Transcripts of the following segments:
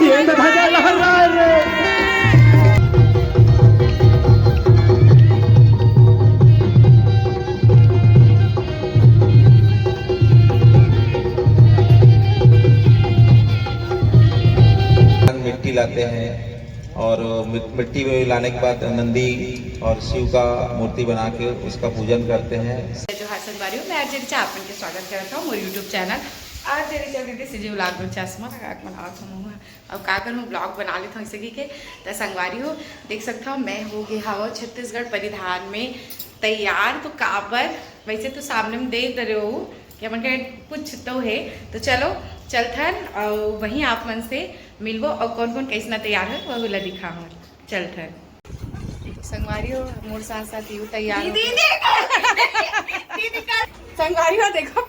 ये तो ध्वजा लहरा रे। मिट्टी लाते हैं और मिट्टी में लाने के बाद नंदी और शिव का मूर्ति बना के उसका पूजन करते हैं। जो हासन बारी मैं आज जरी आपन के स्वागत करता हूँ मोर यूट्यूब चैनल। आज जरी चल रही थी सीजी व्लॉग में चश्मा लगा के बनावत हूँ। अब का कर ब्लॉग बना लेता हूँ इसे के तो संगवारी हो देख सकता हूँ मैं हो गया हवा छत्तीसगढ़ परिधान में तैयार। तो काबर वैसे तो सामने में देख रहे हो कि मन के कुछ तो है तो चलो चलथन और वहीं आप मन से मिलबो और कौन कौन कैसना तैयार है वह ला दिखा हो चलथन। संगवारी हो मोर साथ साथ यू तैयार संगवारी हो देखो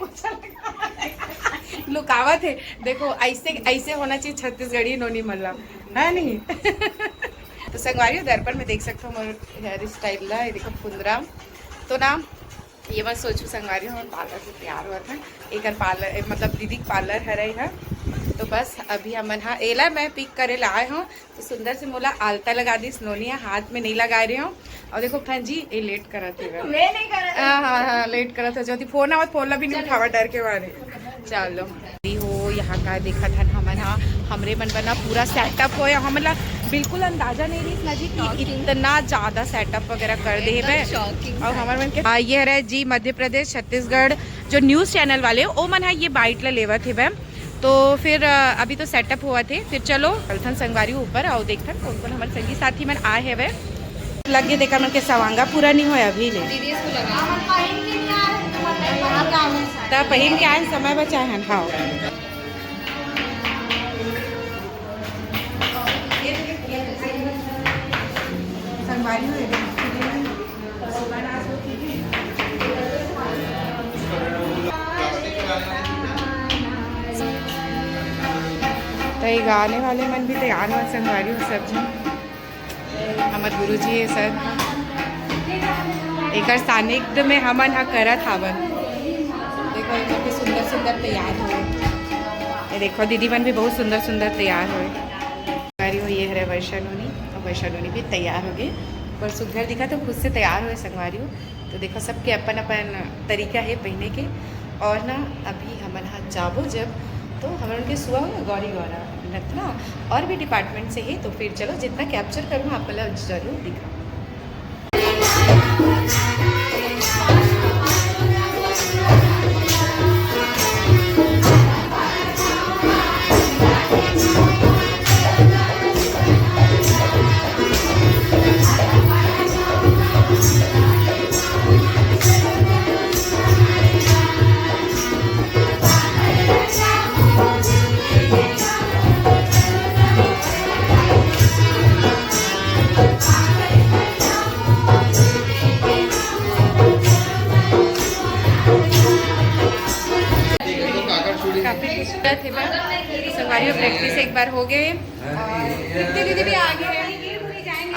लुकावत है देखो ऐसे ऐसे होना चाहिए छत्तीसगढ़ी नोनी मतलब है नहीं। तो संगवारी हो दर्पण में देख सकते हो मोर हेयर स्टाइल ला देखो फुंदरा तो ना ये मत सोचू संगवारी हो पार्लर से तैयार हुआ था एक पार्लर मतलब दीदी पार्लर है रही है। तो बस अभी हमन हाँ एला मैं पिक करे लाए हूँ तो सुंदर से मोला आलता लगा दी स्नोनिया हाथ में नहीं लगा रही हूँ। और देखो फैन जी ये लेट करा थे हाँ लेट करा था जो फोन आवत फोन ला भी नहीं उठावा डर के बारे। चलो हो यहाँ का देखा था हमन हाँ हमरे मन बना पूरा सेटअप हो या हमला बिल्कुल अंदाजा नहीं रही ना जी कि इतना ज़्यादा सेटअप वगैरह कर दे है। और हमारे मन के ये रहे जी मध्य प्रदेश छत्तीसगढ़ जो न्यूज़ चैनल वाले ओ मन है ये बाइट ला लेवा थे वह। तो फिर अभी तो सेटअप हुआ थे फिर चलो कलथन संगवारी ऊपर आओ देखथन कौन कौन हमारे संगी साथी मन आए है वह लगे देखा मन के सवांगा पूरा नहीं हुआ अभी ले तब पहन के आए समय बचाए हैं हाँ। तो ये गाने वाले मन भी तैयार हुआ संगवारी हो सब जन हमारे गुरु जी है सर एक सानिध्य में हमन हा करत हावन। देखो ये सुंदर सुंदर तैयार हुए ये देखो दीदी मन भी बहुत सुंदर सुंदर तैयार हुए संगवारी हो। ये है वैशानोनी और वैशानोनी भी तैयार हो गए पर सुघर दिखा तो खुद से तैयार हुए संगवारी हो। तो देखो सबके अपन अपन तरीका है पहने के। और ना अभी हमन हाथ जाबो जब तो हमारे उनके सुआ गौरी गौरा रखना और भी डिपार्टमेंट से ही तो फिर चलो जितना कैप्चर करूँ आप जरूर दिखा। संगवारी प्रैक्टिस एक बार हो गए तृप्ति दीदी भी आ गए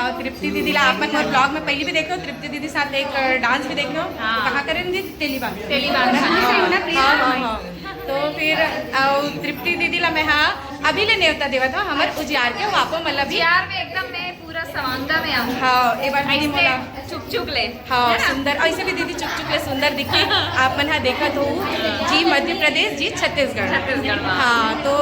और तृप्ति दीदी ला आप और ब्लॉग में पहले भी देखो तृप्ति दीदी साथ एक डांस भी देखो कहाँ करेंगे तेलीबान तो फिर तृप्ति दीदी ला मैं हाँ अभी ले नेवता देवा था हमारे उजियार के वापो मतलब उजियार में एकदम मैं पूरा सवांगा में आऊँ हाँ एक बार चुप चुप ले हाँ सुंदर ऐसे भी दीदी चुप चुप ले सुंदर दिखी आप मन हाँ देखा तो जी मध्य प्रदेश जी छत्तीसगढ़ हाँ। तो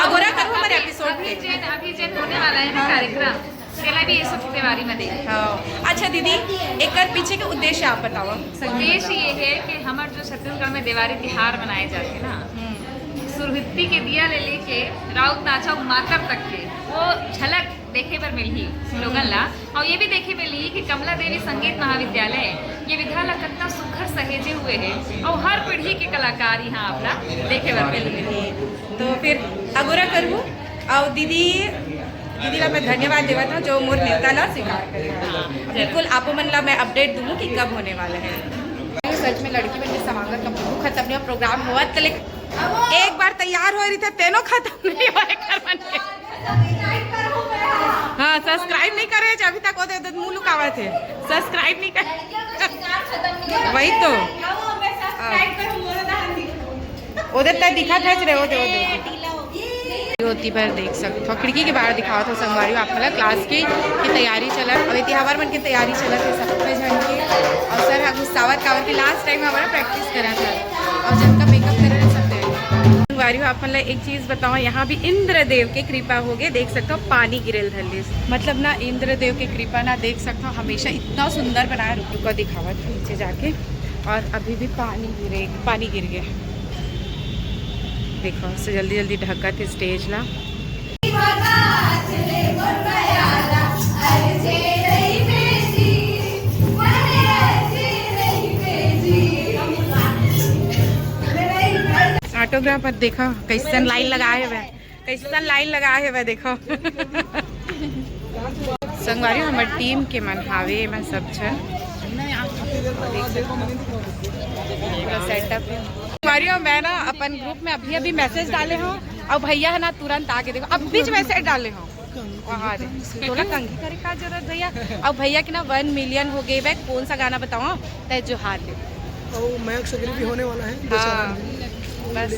अगोरा करो हमारे एपिसोड अभी जेन होने वाला है ना कार्यक्रम चला भी ये सब त्योहारी में दे। हाँ अच्छा दीदी एक पीछे का उद्देश्य आप बताओ। उद्देश्य ये है कि हमारे जो छत्तीसगढ़ में दिवाली त्योहार मनाए जाते हैं ना सुरहित्ती के दिया ले लेके राउत नाचा मातर तक के वो झलक देखे पर मिली लोगन ला। और ये भी देखे मिली कि कमला देवी संगीत महाविद्यालय ये विधा ला कितना सुखर सहेजे हुए है और हर पीढ़ी के कलाकार यहाँ अपना देखे पर मिली। तो फिर अगोरा करूँ और दीदी ला मैं धन्यवाद देवा था जो मोर नेता ला स्वीकार करेगा। बिल्कुल आप मन ला मैं अपडेट दूँ कि कब होने वाला है। सच में लड़की बन के समांगा कब खत्म नहीं प्रोग्राम हुआ तो एक बार तैयार हो रही था तेनों खत्म नहीं हुआ हाँ सब्सक्राइब नहीं करे अभी तक वो मुँह लुकावा थे सब्सक्राइब नहीं कर वही तो उधर तक दिखा था रहे तो पर देख सकते हो खिड़की के बाहर दिखाओ तो संगवारी आप मतलब क्लास की तैयारी चलत और त्योहार मन की तैयारी चलत है सब पे जन के और सर हम सावर कावर के लास्ट टाइम हमारा प्रैक्टिस करा था और जन का मेकअप करे सब संगवारी आप मतलब एक चीज़ बताओ यहाँ भी इंद्रदेव के कृपा हो गए देख सकते हो पानी गिरल धरले मतलब ना इंद्रदेव के कृपा ना देख सकते हो हमेशा इतना सुंदर बनाया रुक को दिखावा नीचे जाके और अभी भी पानी गिर गया देखो से जल्दी जल्दी ढका थे स्टेज ला ऑटोग्राफर देखो कैसन लाइन लगाए हुए देखो संगवारी हमारे टीम के मन हावे में सब छन सेटअप है संगवारी मैं ना अपन ग्रुप में अभी मैसेज डाले हो और भैया है ना तुरंत आके देखो अब बीच मैसेज डाले हो वहाँ थोड़ा कंघी करे का जरूरत भैया और भैया के ना 1 मिलियन हो गए कौन सा गाना बताओ तय जोहार दे भी होने वाला है हाँ बस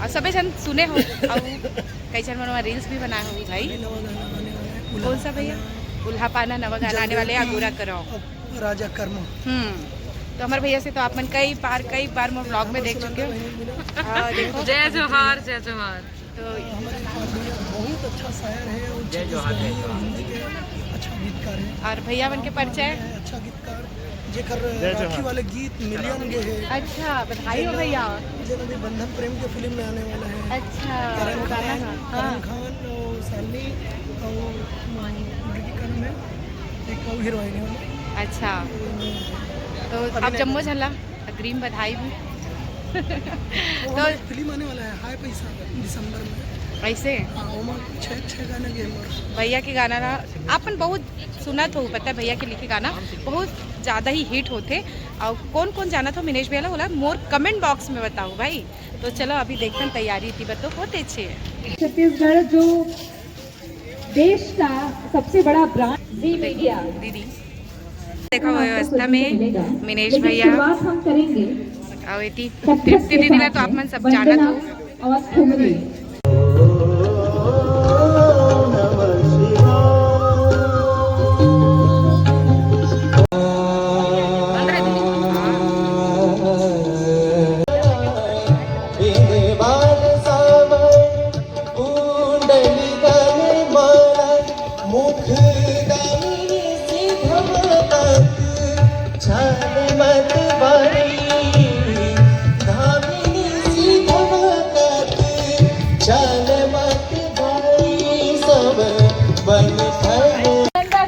और सभी जन सुने हो और कई जन मनवा रील्स भी बनाए हो भाई कौन सा भैया उल्हा पाना नवा गाना आने वाले अगूरा कराओ राजा कर्म तो हमारे भैया से तो आप मन कई बार मैं व्लॉग में देख चुके हो देखो जय जोहार तो बहुत अच्छा शायर है और जय जोहार हिंदी के अच्छा गीतकार है और भैया मन के परिचय अच्छा गीतकार जेकर राखी वाले गीत मिलियन गए हैं अच्छा बधाई हो भैया जैसे बंधन प्रेम के फिल्म में आने वाला है अच्छा करण खान और साली और लड़की का नाम है एक और हीरोइन है अच्छा तो अब जम्मू झला अग्रिम बधाई भी तो फिल्म आने वाला है हाय पैसा दिसंबर में ऐसे 6 गाने के भैया के गाना ना अपन बहुत सुनत हो पता है भैया के लिखे गाना बहुत ज़्यादा ही हिट होते और कौन जाना था मिनेश भैया बोला मोर कमेंट बॉक्स में बताओ भाई तो चलो अभी देखते हैं तैयारी थी बतो बहुत अच्छी है छत्तीसगढ़ जो देश का सबसे बड़ा ब्रांड जी मीडिया दीदी देखो व्यवस्था में मिनेश भैया हम करेंगे और तृप्ति दीदी ने तो आप मन सब जाना तो और ठुमरी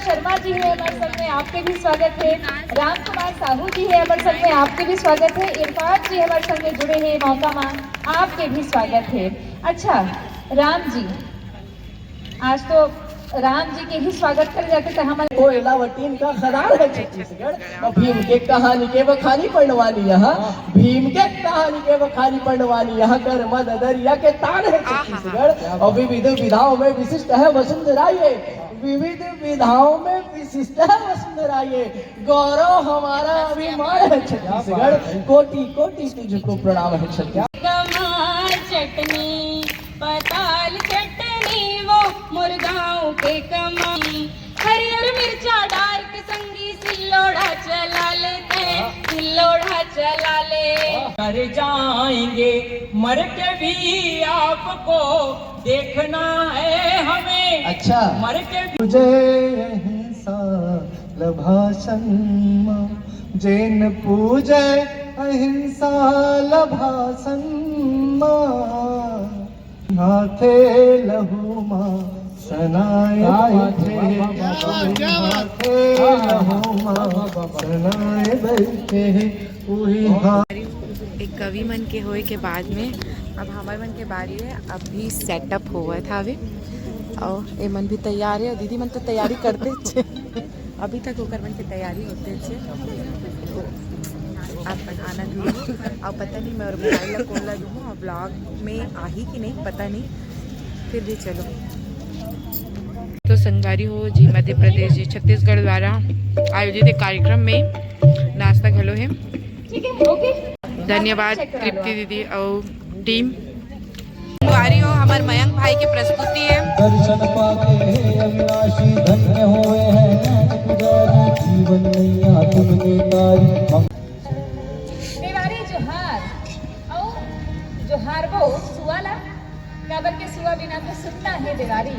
शर्मा जी है हमारे संग में आपके भी स्वागत है राम कुमार साहू जी है हमारे संग में आपके भी स्वागत है इरफान जी हमारे संग में जुड़े हैं मौका मान आपके भी स्वागत है अच्छा राम जी आज तो राम जी के ही स्वागत कर जाते थे हमारे कोयलावटीन का खदान है छत्तीसगढ़ और भीम के कहानी के बखानी पढ़वानी यहाँ भीम के कहानी के बखानी पढ़वानी यहाँ कर मद दरिया के तान है छत्तीसगढ़ और विविध विधाओं में विशिष्ट है वसुंधरा ये विविध विधाओं में विशिष्ट है वसुंधरा ये गौरव हमारा अभिमान है छत्तीसगढ़ कोटि कोटि तुझको प्रणाम है छत्तीसगढ़ चटनी पताल चटनी वो मुर्गाओं के कमाई हरियर मिर्चा डाल के संगी सिल्लोड़ा चला लेते सिल्लोड़ा चला ले कर जाएंगे मर के भी आपको देखना है हमें अच्छा मर के तुझे अहिंसा लभासन जैन पूजे अहिंसा लभासन हाथे लहू माँ सनाए हाथे लहू माँ सनाए बैठे वही एक कवि मन के होए के बाद में अब हमारे मन के बारी है अभी सेटअप हुआ था अभी और ये मन भी तैयार है और दीदी मन तो तैयारी करते छे अभी तक होकर मन की तैयारी होते छे तो आप आनंद लो और पता नहीं मैं और मोबाइल खोल ला दूँ और ब्लॉग में आ ही कि नहीं पता नहीं फिर भी चलो तो संगवारी हो जी मध्य प्रदेश जी छत्तीसगढ़ द्वारा आयोजित एक कार्यक्रम में नाश्ता खेलो है धन्यवाद तृप्ति दीदी और टीम संगवारी हो हमारे मयंक भाई की प्रस्तुति है। दर्शन पाके हे अविनाशी धन्य हुए हैं नैन पुजारी जीवन नैया तुमने तारी। देवारी जोहार और जोहार वो सुवाला काबर के सुआ बिना तो सुनना है देवारी।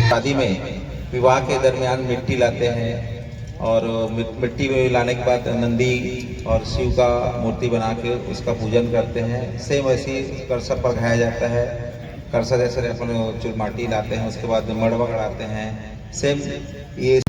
शादी में विवाह के दरमियान मिट्टी लाते हैं और मिट्टी में लाने के बाद नंदी और शिव का मूर्ति बना के उसका पूजन करते हैं। सेम वैसे करसा पर खाया जाता है। करसा जैसे अपन चुलमाटी लाते हैं, उसके बाद मड़वा गड़ाते हैं। सेम ये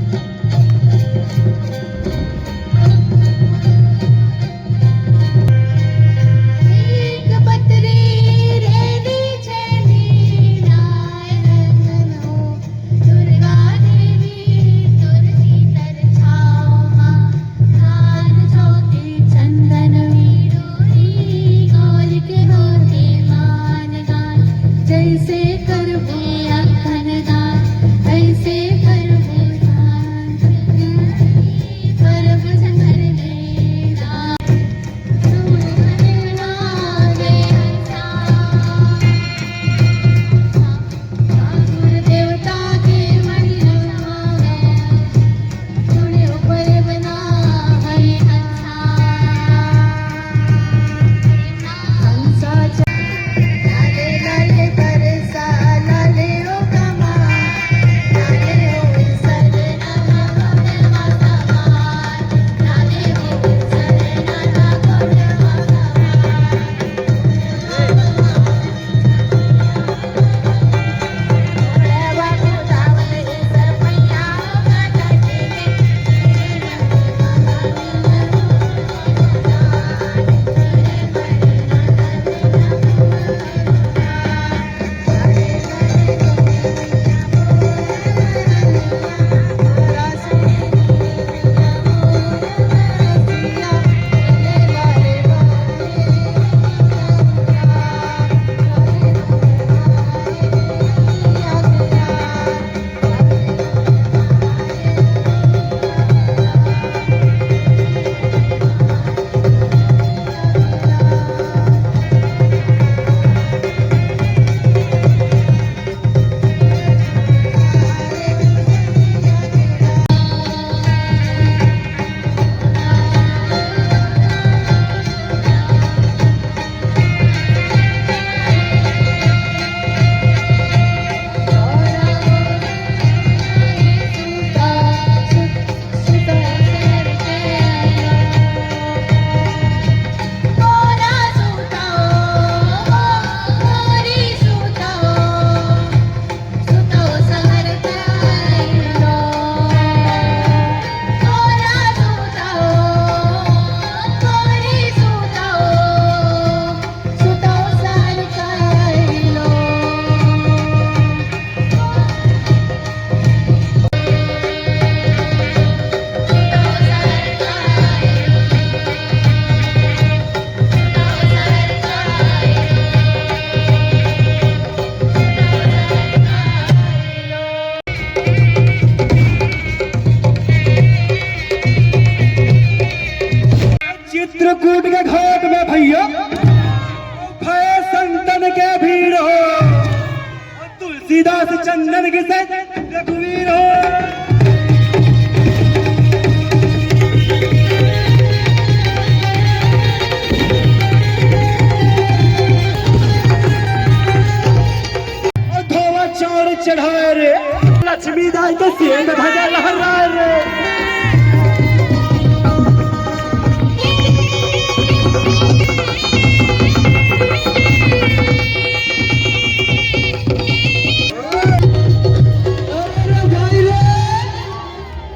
जैसे करबो अखन दान ऐसे करबो चित्रकूट के घाट में भैया भय संतन के भीड़ हो, तुलसीदास चंदन के से रघुवीर हो। चढ़ाए रे, लक्ष्मी दाई के सेंध ध्वजा लहराए रे।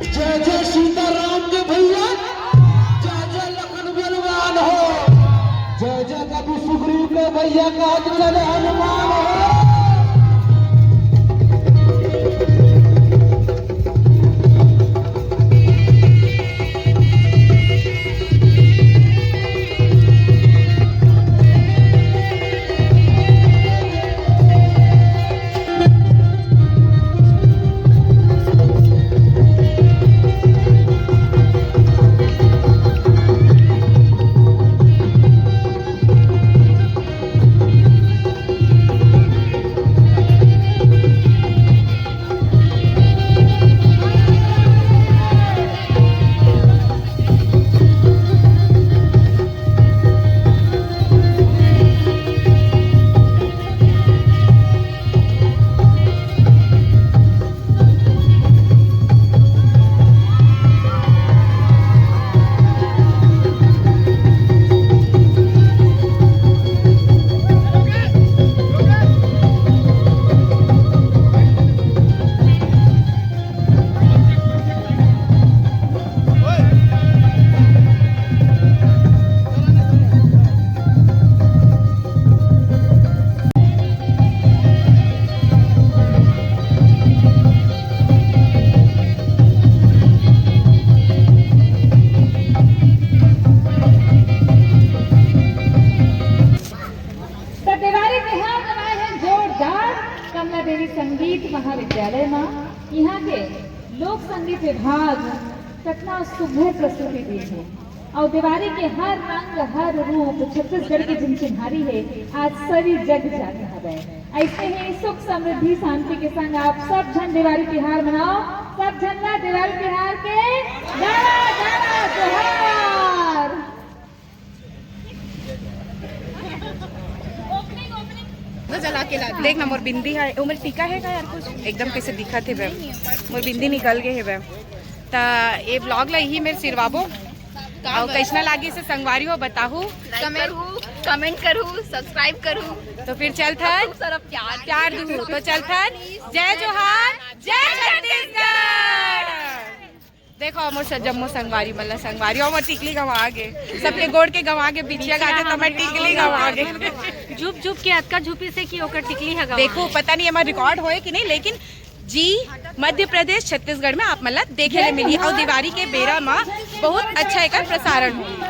जय जय सीताराम के भैया, जय जय लखन बलवान हो, जय जय कभी सुग्रीव के भैया का चले हनुमान हो। संगीत महाविद्यालय में यहाँ के लोक संगीत विभाग कितना सुघर प्रस्तुति दी है और दिवाली के हर रंग हर रूप छत्तीसगढ़ की जिन चिन्हारी है आज सभी जग जान है। ऐसे ही सुख समृद्धि शांति के संग आप सब जन दिवाली त्योहार मनाओ। सब जन का दिवाली त्योहार के गाना गाना जोहार। जला के ला देख ना मोर बिंदी है उमर टीका है का यार कुछ एकदम कैसे दिखा थे वह मोर बिंदी निकल गए है वह ता ये ब्लॉग ला ही मेरे सिरवाबो और कैसना लागी से संगवारी हो बताहू कमेंट करू सब्सक्राइब करू तो फिर चल थन प्यार दू तो चल थन जय जोहार जय छत्तीसगढ़। देखो मोर जम्मू संगवारी मल्ला संगवारी और टिकली गवा गए सबके गोड़ के गवा के बिछिया गाते तो मैं टिकली गवा गए झुप झुप के अतका झुपी से की ओकर टिकली है देखो पता नहीं हमारा रिकॉर्ड होए कि नहीं लेकिन जी मध्य प्रदेश छत्तीसगढ़ में आप मतलब देखे ले मिली और दिवाली के बेरा में बहुत अच्छा एक प्रसारण हुई।